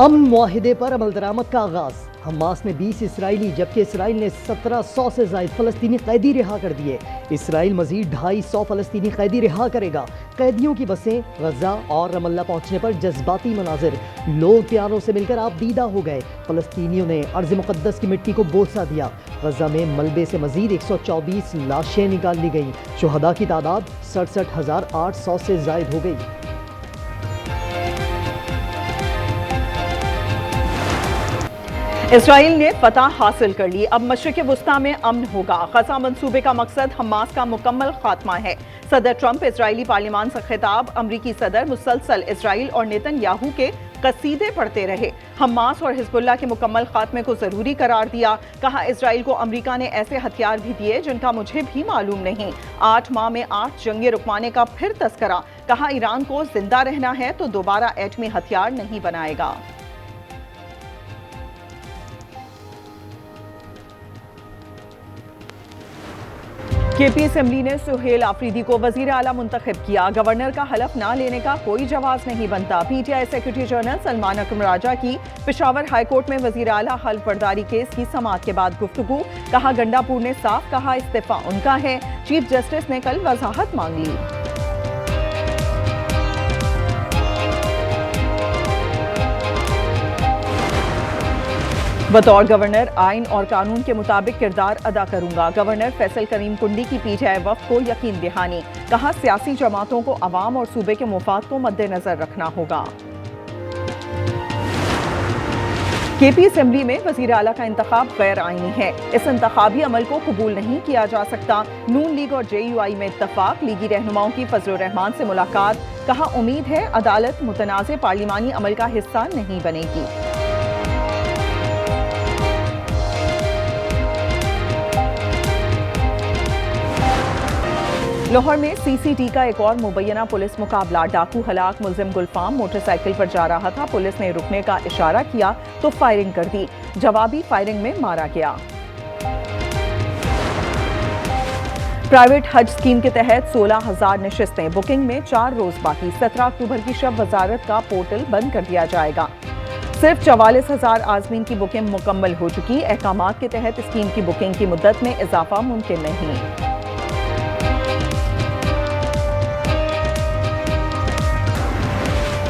अमन मुआहिदे पर अमल दरामद का आगाज। हमास ने 20 इसराइली जबकि इसराइल ने 1700 से ज़ायद फ़लस्तीनी कैदी रिहा कर दिए। इसराइल मजीद 250 फ़लस्तीनी कैदी रिहा करेगा। कैदियों की बसें गजा और रमल्ला पहुंचने पर जज्बाती मनाजिर, लोग प्यारों से मिलकर आपदीदा हो गए। फ़लस्तीनियों ने अर्ज़ मुक़द्दस की मिट्टी को बोसा दिया। गजा में मलबे से मजीद 124 लाशें निकाल ली गई। शुहदा की तादाद 67,800 से ज़ायद हो गई। इसराइल ने फतह हासिल कर ली, अब मशरिक़ वुस्ता में अमन होगा। गजा मंसूबे का मकसद हमास का मुकम्मल खात्मा है। सदर ट्रंप इजरायली पार्लियामान से खिताब। अमरीकी सदर मुसलसल इसराइल और नेतन्याहू के कसीदे पढ़ते रहे। हमास और हिजबुल्लाह के मुकम्मल खात्मे को जरूरी करार दिया। कहा इसराइल को अमरीका ने ऐसे हथियार भी दिए जिनका मुझे भी मालूम नहीं। 8 माह में 8 जंगें रुकवाने का फिर तस्करा। कहा ईरान को जिंदा रहना है तो दोबारा एटमी हथियार नहीं बनाएगा। केपी असेंबली ने सुहेल आफरीदी को वजीर आला मुंतखब किया। गवर्नर का हलफ ना लेने का कोई जवाब नहीं बनता। पीटीआई सेक्रेटरी जनरल सलमान अकरम राजा की पेशावर हाईकोर्ट में वजीर आला हल्फ बर्दारी केस की समाअत के बाद गुफ्तगू। कहा गंडापुर ने साफ कहा इस्तीफा उनका है। चीफ जस्टिस ने कल वजाहत मांग ली। बतौर गवर्नर आइन और कानून के मुताबिक किरदार अदा करूंगा। गवर्नर फैसल करीम कुंडी की पीटीआई वफ़द को यकीन दहानी। कहा सियासी जमातों को अवाम और सूबे के मुफाद को मद्देनजर रखना होगा। केपी असेंबली में वजीर आला का इंतखाब गैर आईनी है। इस इंतखाबी अमल को कबूल नहीं किया जा सकता। नून लीग और JUI में इत्तफाक। लीगी रहनुमाओं की फजल रहमान से मुलाकात। कहा उम्मीद है अदालत मुतनाज़ पार्लिमानी अमल का हिस्सा नहीं बनेगी। लाहौर में CCT का एक और मुबैना पुलिस मुकाबला। डाकू हलाक मुलजिम गुलफाम मोटरसाइकिल पर जा रहा था। पुलिस ने रुकने का इशारा किया तो फायरिंग कर दी। जवाबी फायरिंग में मारा गया। प्राइवेट हज स्कीम के तहत 16,000 नशिस्तें। बुकिंग में 4 रोज बाकी। 17 अक्टूबर की शब वजारत का पोर्टल बंद कर दिया जाएगा। सिर्फ 44,000 आजमीन की बुकिंग मुकम्मल हो चुकी। अहकामात के तहत स्कीम की बुकिंग की मुद्दत में इजाफा मुमकिन नहीं।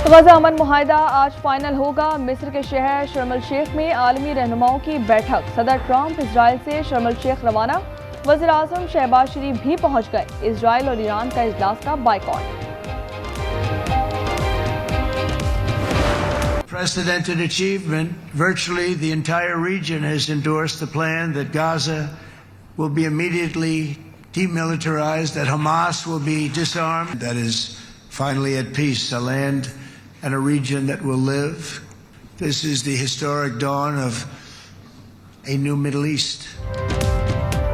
गजा अमन मुआहिदा आज फाइनल होगा। मिस्र के शहर शर्म अल शेख में आलमी रहनुमाओं की बैठक। सदर ट्रंप इजराइल से शर्म अल शेख रवाना। वज़ीर आज़म शहबाज शरीफ भी पहुंच गए। इजराइल और ईरान का इजलास का boycott. Unprecedented achievement. Virtually the entire region has endorsed the plan that Gaza will be immediately demilitarized, that Hamas will be disarmed, that is finally at peace, a land and a region that will live. This is the historic dawn of a new Middle East.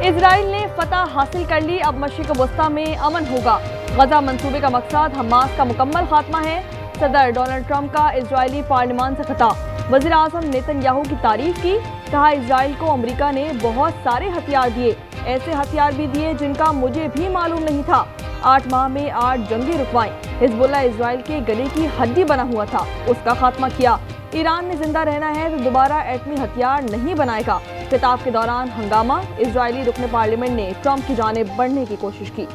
Israel ने फतह हासिल कर ली, अब मशरिक़ वस्ता में अमन होगा। गजा मंसूबे का मकसद हमास का मुकम्मल खात्मा है। सदर डोनाल्ड ट्रंप का इजरायली पार्लियामान से खिताब। वज़ीर आज़म नेतन्याहू की तारीफ की। कहा इजराइल को अमरीका ने बहुत सारे हथियार दिए, ऐसे हथियार भी दिए जिनका मुझे भी मालूम नहीं था। 8 माह में 8 जंगें रुकवाई। हिजबुल्लाह इजराइल के गले की हड्डी बना हुआ था, उसका खात्मा किया। ईरान ने जिंदा रहना है तो दोबारा एटमी हथियार नहीं बनाएगा। खिताब के दौरान हंगामा। इजरायली रुकने पार्लियामेंट ने ट्रंप की जानिब बढ़ने की कोशिश की।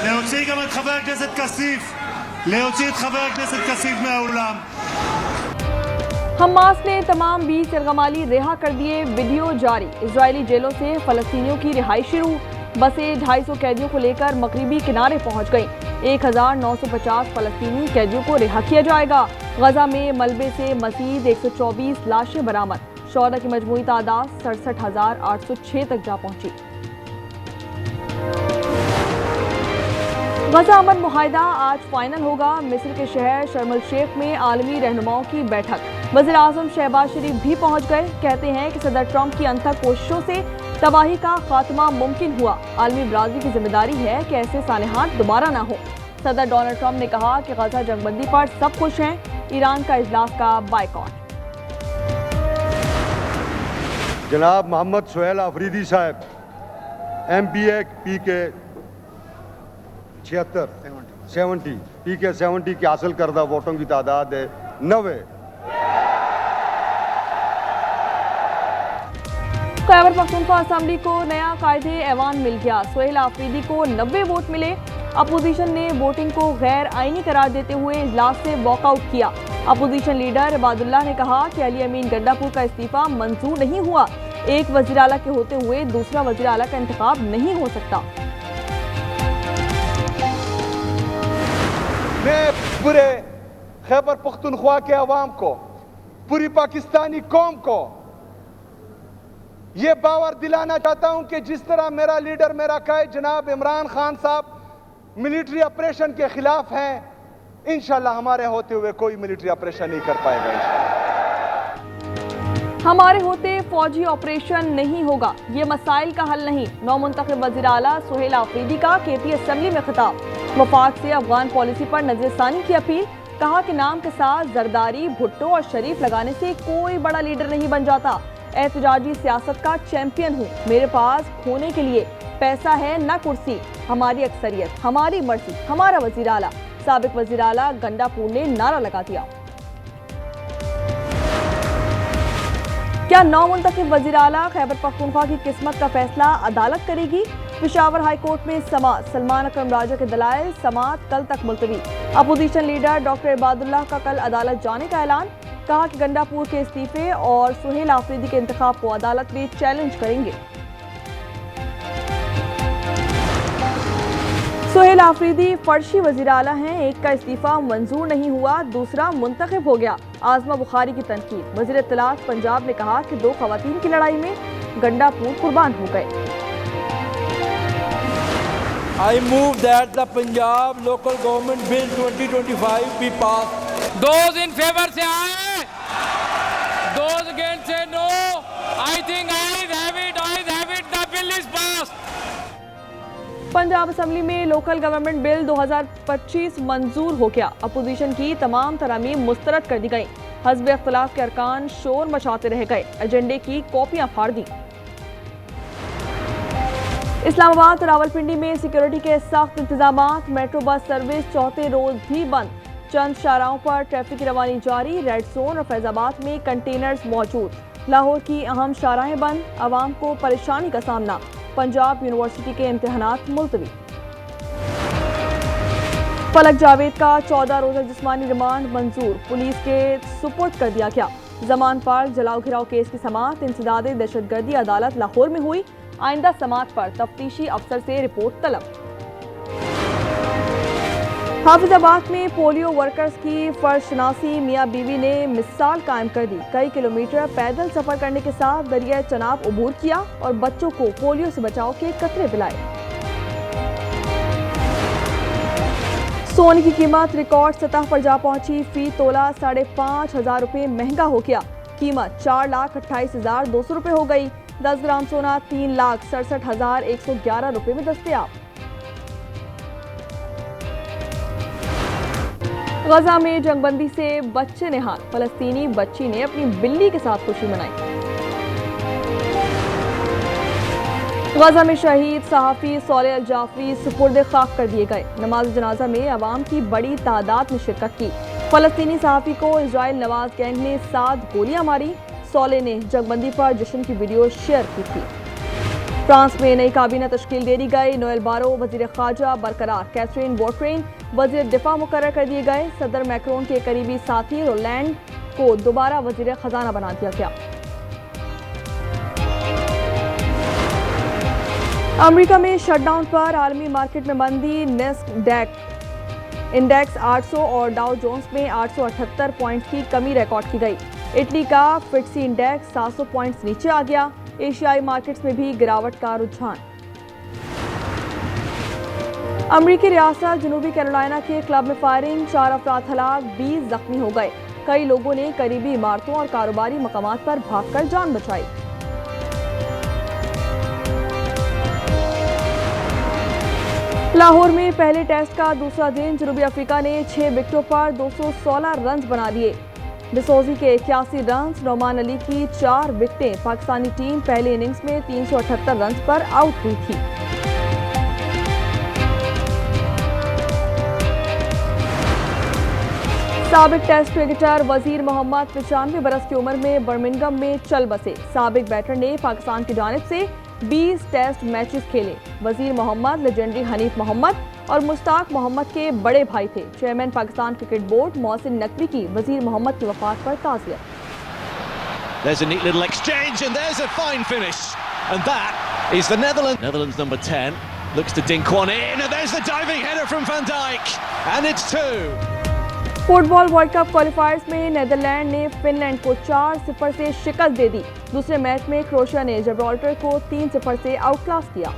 להוציא גם את חבר הכנסת כסיף, להוציא את חבר הכנסת כסיף מהאולם. हमास ने तमाम 20 यरगमाली रिहा कर दिए। वीडियो जारी। इजरायली जेलों से फलस्तीनियों की रिहाई शुरू। बसें 250 कैदियों को लेकर मगरिबी किनारे पहुंच गईं। 1950 फलस्तीनी कैदियों को रिहा किया जाएगा। गजा में मलबे से मजीद 124 लाशें बरामद। शोहदा की मजमूई तादाद 67,806 तक जा पहुंची। गजा अमन मुआहिदा आज फाइनल होगा। मिस्र के शहर शर्म अल शेख में आलमी रहनुमाओं की बैठक। वज़ीर आज़म शहबाज शरीफ भी पहुंच गए। कहते हैं कि सदर ट्रंप की अनथक कोशिशों से तबाही का खात्मा मुमकिन हुआ। आलमी बरादरी की जिम्मेदारी है कि ऐसे सानहात दोबारा ना हो। सदर डोनाल्ड ट्रंप ने कहा कि गजा जंगबंदी पर सब खुश हैं। ईरान का इजलास का बायकॉट। जनाब मोहम्मद सुहेल आफरीदी साहब MBA PK 70 PK 70 की हासिल करदा वोटों की तादाद है 90। खैबर पख्तूनख्वा असेंबली को नया कायदे ऐवान मिल गया। सुहेल आफरीदी को 90 वोट मिले। अपोजिशन ने वोटिंग को गैर आईनी करार देते हुए इजलास से वॉकआउट किया। अपोजिशन लीडर इबादुल्लाह ने कहा कि अली अमीन गंडापुर का इस्तीफा मंजूर नहीं हुआ। एक वज़ीर आला के होते हुए दूसरा वज़ीर आला का इंतखाब नहीं हो सकता। मैं पूरे खैबर पख्तूनख्वा के अवाम को, पूरी पाकिस्तानी कौम को ये बावर दिलाना चाहता हूं कि जिस तरह मेरा लीडर, मेरा कायद जनाब इमरान खान साहब मिलिट्री ऑपरेशन के खिलाफ हैं, इंशाल्लाह हमारे होते हुए कोई मिलिट्री ऑपरेशन नहीं कर पाएगा। हमारे होते फौजी ऑपरेशन नहीं होगा, ये मसाइल का हल नहीं। नौमुंतखब वज़ीर आला सुहेल आफरीदी का KT असेंबली में खिताब। वफाक से अफगान पॉलिसी पर नजरसानी की अपील। कहा कि नाम के साथ जरदारी, भुट्टो और शरीफ लगाने से कोई बड़ा लीडर नहीं बन जाता। एहतजाजी सियासत का चैंपियन हूँ। मेरे पास खोने के लिए पैसा है न कुर्सी। हमारी अक्सरियत, हमारी मर्जी, हमारा वज़ीर आला। साबिक वज़ीर आला गंडापुर ने नारा लगा दिया। क्या नौमुंतखब वज़ीर आला खैबर पख्तूनख्वा की किस्मत का फैसला अदालत करेगी? पेशावर हाई कोर्ट में समाअत। सलमान अकरम राजा के दलाइल, समाअत कल तक मुलतवी। अपोजिशन लीडर डॉक्टर इबादुल्लाह का कल अदालत जाने का ऐलान। कहा कि गंडापुर के इस्तीफे और सुहेल आफरीदी के इंतखाब को अदालत में चैलेंज करेंगे। सुहेल आफरीदी फर्शी वज़ीर आला हैं। एक का इस्तीफा मंजूर नहीं हुआ, दूसरा मुंतखब हो गया। आजमा बुखारी की तनकीद। वज़ीर इत्तलात पंजाब ने कहा कि 2 खवातीन की लड़ाई में गंडापुर कुर्बान हो गए। I move that the Punjab Local Government Bill 2025 be passed. Those in favor say aye. Those against say no. I think ayes have it. The bill is passed. Punjab assembly में लोकल गवर्नमेंट बिल 2025 मंजूर हो गया। Opposition की तमाम तरामीम मुस्तरद कर दी गई। हज़्ब इख्तिलाफ के अरकान शोर मचाते रह गए। एजेंडे की कॉपियां फाड़ दी। इस्लामाबाद और रावलपिंडी में सिक्योरिटी के सख्त इंतजामात। मेट्रो बस सर्विस चौथे रोज भी बंद। चंद शाहराहों पर ट्रैफिक की रवानी जारी। रेड जोन और फैजाबाद में कंटेनर्स मौजूद। लाहौर की अहम शाहराहें बंद। आवाम को परेशानी का सामना। पंजाब यूनिवर्सिटी के इम्तिहानात मुलतवी। फलक जावेद का 14 रोजा जिस्मानी रिमांड मंजूर। पुलिस के सुपुर्द कर दिया गया। जमान पार्क जलाओ घिराव केस की समाअत। इंसदाद दहशतगर्दी अदालत लाहौर में हुई। आइंदा समाअत पर तफ्तीशी अफसर से रिपोर्ट तलब। हाफिजाबाद में पोलियो वर्कर्स की फर्शनासी। मियाँ बीवी ने मिसाल कायम कर दी। कई किलोमीटर पैदल सफर करने के साथ दरिया चनाब अबूर किया और बच्चों को पोलियो से बचाव के कतरे पिलाए। सोने की कीमत रिकॉर्ड सतह पर जा पहुंची। फी तोला 5,500 रुपये महंगा हो गया। कीमत 4,28,200 रुपये हो गई। 10 ग्राम सोना 3,67,111 रुपये में दस्तयाब। गजा में जंगबंदी से बच्चे निहाल। फलस्तीनी बच्ची ने अपनी बिल्ली के साथ खुशी मनाई। गजा में शहीद सहाफ़ी सोलेह अल जाफरी सुपुर्द खाक कर दिए गए। नमाज जनाजा में अवाम की बड़ी तादाद ने शिरकत की। फलस्तीनी सहाफ़ी को इजराइल नवाज गैंग ने 7 गोलियां मारी। सोलेह ने जंगबंदी पर जश्न की वीडियो शेयर की थी। फ्रांस में नई काबीना तश्कील दे दी गई। नोएल बारो वजीर खारजा बरकरार। कैथरीन वोट्रेन वजीर दिफा मुकर्रर कर दिए गए। सदर मैक्रोन के करीबी साथी रोलैंड को दोबारा वजीर खजाना बना दिया गया। अमेरिका में शटडाउन पर आलमी मार्केट में मंदी। नेस्डैक इंडेक्स 800 और डाउ जोन्स में 878 पॉइंट्स की कमी रिकॉर्ड की गई। इटली का फिट्सी इंडेक्स 700 पॉइंट्स नीचे आ गया। एशियाई मार्केट्स में भी गिरावट का रुझान। अमरीकी रियासत जनूबी कैरोलिना के क्लब में फायरिंग। 4 अफराद हलाक, 20 जख्मी हो गए। कई लोगों ने करीबी इमारतों और कारोबारी मकामात पर भागकर जान बचाई। लाहौर में पहले टेस्ट का दूसरा दिन जनूबी अफ्रीका ने 6 विकेटों पर 216 रन बना दिए। डिसोजी के 81 रन, नोमान अली की 4 विकेटें। पाकिस्तानी टीम पहले इनिंग्स में 378 रन पर आउट हुई थी। साबिक टेस्ट क्रिकेटर वजीर मोहम्मद 95 बरस की उम्र में बर्मिंघम में चल बसे। साबिक बैटर ने पाकिस्तान की जानिब से 20 टेस्ट मैचेस खेले। वजीर मोहम्मद लेजेंडरी हनीफ मोहम्मद और मुश्ताक मोहम्मद के बड़े भाई थे। Chairman Pakistan cricket board Mohsin Naqvi की वजीर मोहम्मद की वफात पर ताज़ियत। There's a neat little exchange and there's a fine finish, and that is the Netherlands number 10 looks to dink one in, and there's the diving header from Van Dijk, and it's 2. Football world cup क्वालिफायर्स में Netherlands ने Finland को 4-0 से शिकस्त दे दी। दूसरे match में Croatia ने Gibraltar को 3-0 से आउटक्लास किया।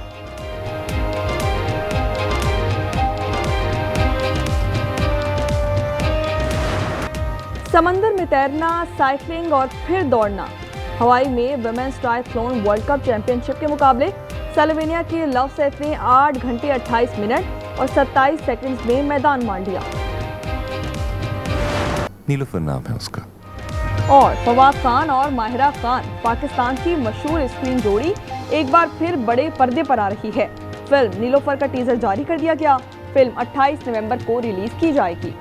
समंदर में तैरना, साइकिलिंग और फिर दौड़ना। हवाई में women's triathlon world cup championship के मुकाबले स्लोवेनिया के लवसेट ने 8 घंटे 28 मिनट और 27 सेकंड्स में मैदान मार लिया। नीलूफर नाम है उसका। और फवाद खान और माहिरा खान पाकिस्तान की मशहूर स्क्रीन जोड़ी एक बार फिर बड़े पर्दे पर आ रही है। फिल्म नीलूफर का टीजर जारी कर दिया गया। फिल्म 28 नवंबर को रिलीज की जाएगी।